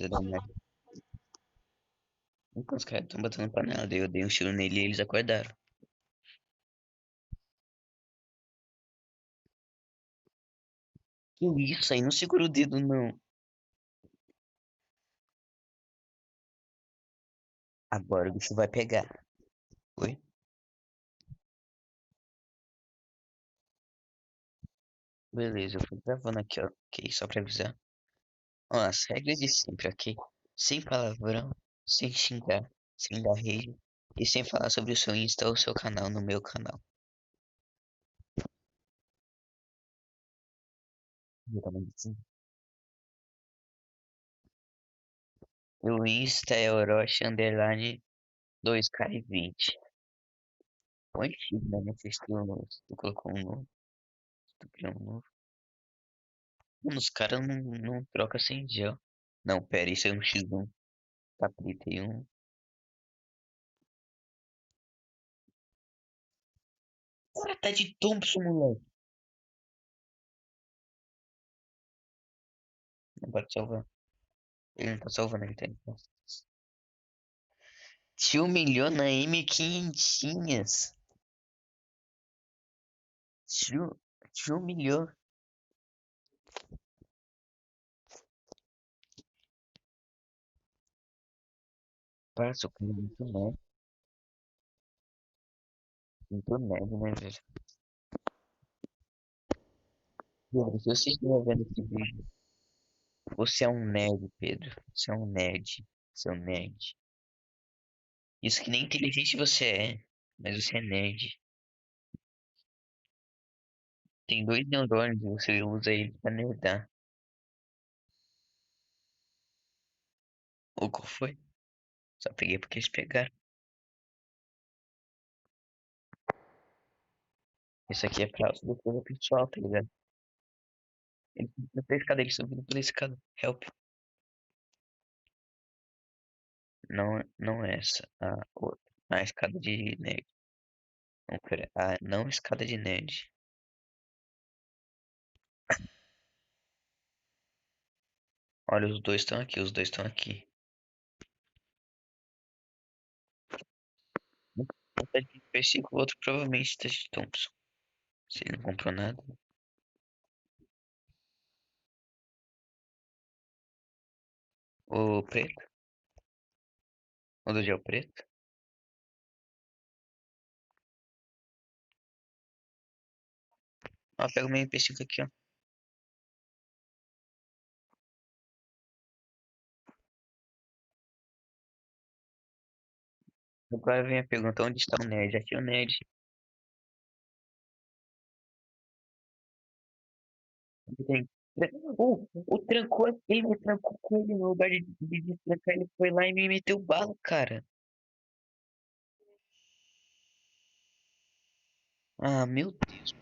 casa da neve. Então os caras estão batendo panela. Daí eu dei um tiro nele e eles acordaram. Que isso aí? Não segura o dedo, não. Agora o bicho vai pegar. Oi? Beleza, eu fui gravando aqui, ó. Ok, só pra avisar. Ó, as regras de sempre, ok? Sem palavrão, sem xingar, sem dar rage e sem falar sobre o seu Insta ou o seu canal no meu canal. Geralmente sim. O Insta é Orochi underline 2K20. Põe X, né? Nesse estilo novo. Tu colocou um novo, tu criou um novo. Mano, os caras não trocam sem gel. Não, pera, isso é um X1. Capritei um. O cara tá de Thompson, moleque. Não pode salvar. Ele não tá salvando, ele tá em paz. Te humilhou na M500. Te, te humilhou. Parça, o cara é muito nerd, né, velho? Pedro, se você estiver vendo esse vídeo, você é um nerd, Pedro. Você é um nerd. Você é um nerd. Isso que nem inteligente você é, mas você é nerd. Tem dois neurônios e você usa ele pra nerdar. Ou qual foi? Só peguei porque eles pegaram. Isso aqui é pra autodefesa pessoal, tá ligado? Eles estão pela escada, eles estão vindo pela escada. Help. Não, não é essa. A outra. A escada de nerd. Não, pera. A não escada de nerd. Olha, os dois estão aqui, os dois estão aqui. Um tá de PS5, o outro provavelmente tá de Thompson. Se ele não comprou nada. O preto. O do gel preto. Ó, pega o meu MP5 aqui, ó. Agora vem a pergunta, onde está o nerd? Aqui é o nerd. Tem. O trancou, ele me trancou com ele no lugar de destrancar, ele foi lá e me meteu bala, cara. Ah, meu Deus.